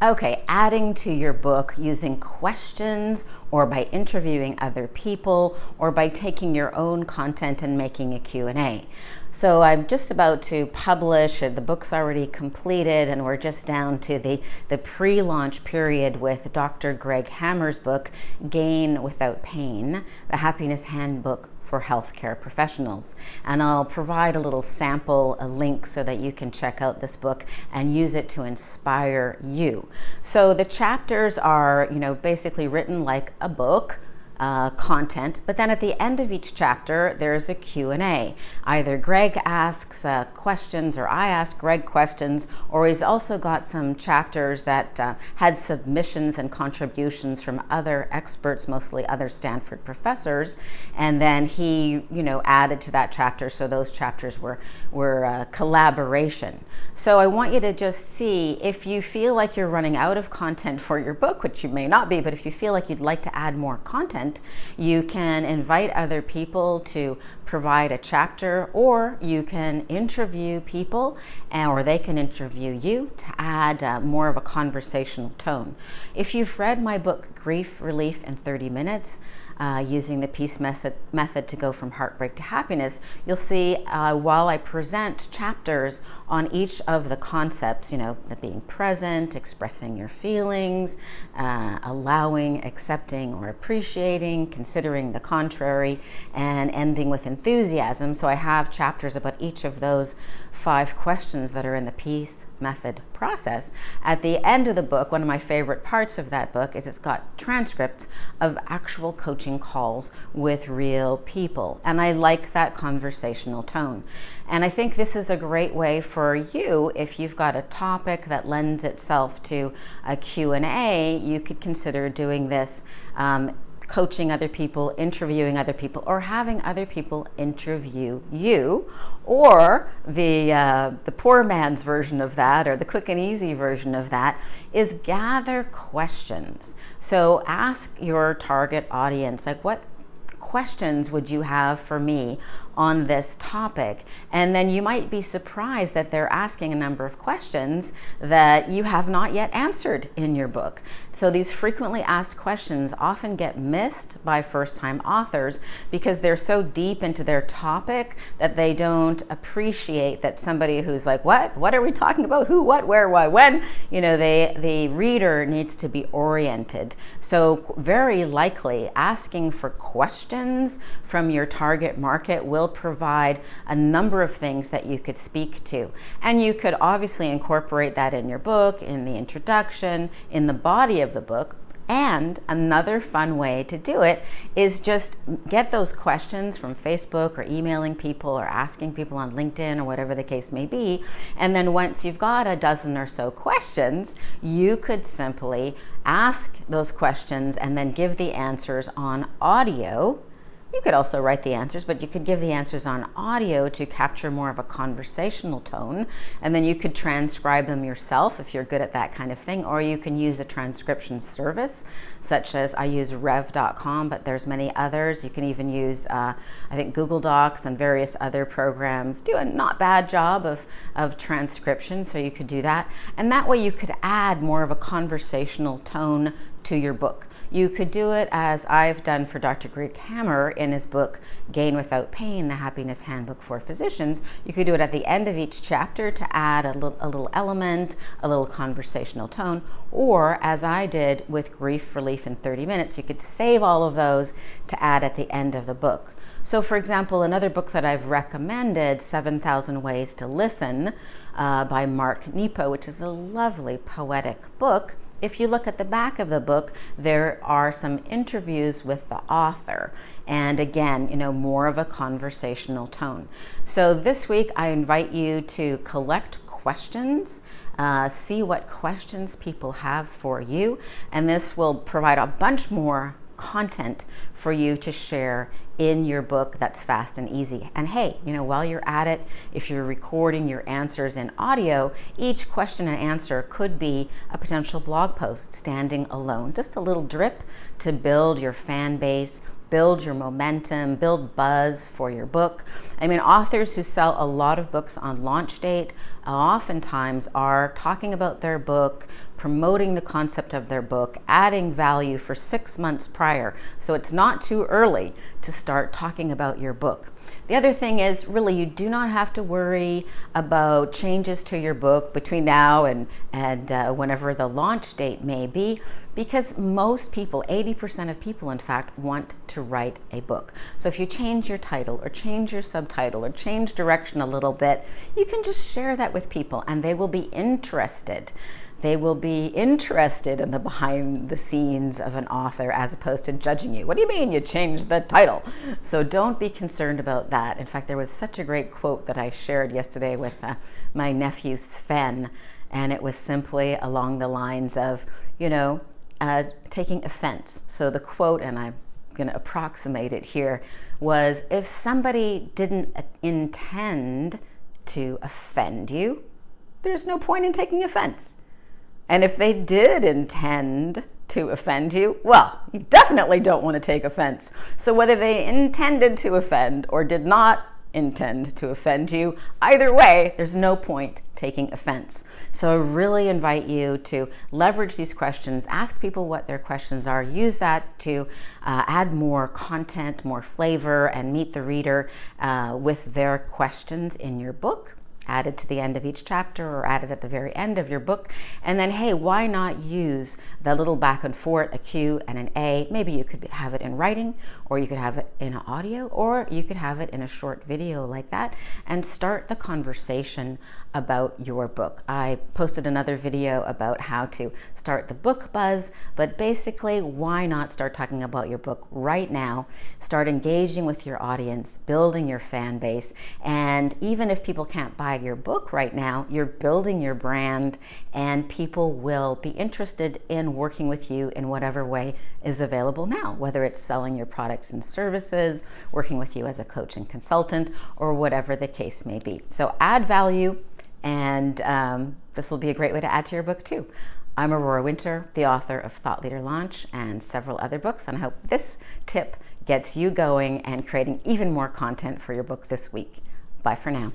Okay, adding to your book using questions or by interviewing other people or by taking your own content and making a Q&A. So I'm just about to publish, the book's already completed, and we're just down to the pre-launch period with Dr. Greg Hammer's book, Gain Without Pain, the Happiness Handbook for healthcare professionals. And I'll provide a little sample, a link, so that you can check out this book and use it to inspire you. So the chapters are, basically written like a book, content, but then at the end of each chapter there's a Q&A. Either Greg asks questions or I ask Greg questions, or he's also got some chapters that had submissions and contributions from other experts, mostly other Stanford professors, and then he added to that chapter, so those chapters were collaboration. So I want you to just see, if you feel like you're running out of content for your book, which you may not be, but if you feel like you'd like to add more content, you can invite other people to provide a chapter, or you can interview people, or they can interview you to add more of a conversational tone. If you've read my book, Grief Relief in 30 Minutes, using the PEACE method to go from heartbreak to happiness, you'll see while I present chapters on each of the concepts, being present, expressing your feelings, allowing, accepting, or appreciating, considering the contrary, and ending with enthusiasm. So I have chapters about each of those 5 questions that are in the PEACE method process. At the end of the book, one of my favorite parts of that book is it's got transcripts of actual coaching calls with real people. And I like that conversational tone. And I think this is a great way for you, if you've got a topic that lends itself to a Q&A, you could consider doing this, coaching other people, interviewing other people, or having other people interview you. Or the poor man's version of that, or the quick and easy version of that, is gather questions. So ask your target audience, like, what questions would you have for me on this topic? And then you might be surprised that they're asking a number of questions that you have not yet answered in your book. So these frequently asked questions often get missed by first-time authors because they're so deep into their topic that they don't appreciate that somebody who's like, what are we talking about? Who, what, where, why, when? The reader needs to be oriented. So very likely asking for questions from your target market will provide a number of things that you could speak to. And you could obviously incorporate that in your book, in the introduction, in the body of the book. And another fun way to do it is just get those questions from Facebook, or emailing people, or asking people on LinkedIn, or whatever the case may be. And then once you've got a dozen or so questions, you could simply ask those questions and then give the answers on audio. You could also write the answers, but you could give the answers on audio to capture more of a conversational tone. And then you could transcribe them yourself if you're good at that kind of thing, or you can use a transcription service, such as I use rev.com, but there's many others. You can even use, I think, Google Docs and various other programs do a not bad job of transcription, so you could do that. And that way you could add more of a conversational tone to your book. You could do it as I've done for Dr. Greg Hammer in his book, Gain Without Pain, the Happiness Handbook for Physicians. You could do it at the end of each chapter to add a little element, a little conversational tone, or as I did with Grief Relief in 30 Minutes, you could save all of those to add at the end of the book. So for example, another book that I've recommended, 7,000 Ways to Listen, by Mark Nepo, which is a lovely poetic book. If you look at the back of the book, there are some interviews with the author. And again, more of a conversational tone. So this week, I invite you to collect questions, see what questions people have for you. And this will provide a bunch more content for you to share in your book that's fast and easy. And hey, while you're at it, if you're recording your answers in audio, each question and answer could be a potential blog post standing alone, just a little drip to build your fan base build your momentum, build buzz for your book. I mean, authors who sell a lot of books on launch date oftentimes are talking about their book, promoting the concept of their book, adding value for 6 months prior. So it's not too early to start talking about your book. The other thing is, really, you do not have to worry about changes to your book between now and whenever the launch date may be, because most people, 80% of people, in fact, want to write a book. So if you change your title or change your subtitle or change direction a little bit, you can just share that with people and they will be interested. They will be interested in the behind the scenes of an author as opposed to judging you. What do you mean you changed the title? So don't be concerned about that. In fact, there was such a great quote that I shared yesterday with my nephew Sven, and it was simply along the lines of, taking offense. So the quote, and I'm going to approximate it here, was, if somebody didn't intend to offend you, there's no point in taking offense. And if they did intend to offend you, well, you definitely don't want to take offense. So whether they intended to offend or did not intend to offend you, either way, there's no point taking offense. So I really invite you to leverage these questions, ask people what their questions are, use that to add more content, more flavor, and meet the reader with their questions in your book, added to the end of each chapter or added at the very end of your book. And then, hey, why not use the little back and forth, a Q and an A? Maybe you could have it in writing, or you could have it in audio, or you could have it in a short video like that, and start the conversation about your book. I posted another video about how to start the book buzz, but basically, why not start talking about your book right now? Start engaging with your audience, building your fan base, and even if people can't buy your book right now, you're building your brand, and people will be interested in working with you in whatever way is available now, whether it's selling your products and services, working with you as a coach and consultant, or whatever the case may be. So add value, and this will be a great way to add to your book too. I'm Aurora Winter, the author of Thought Leader Launch and several other books, and I hope this tip gets you going and creating even more content for your book this week. Bye for now.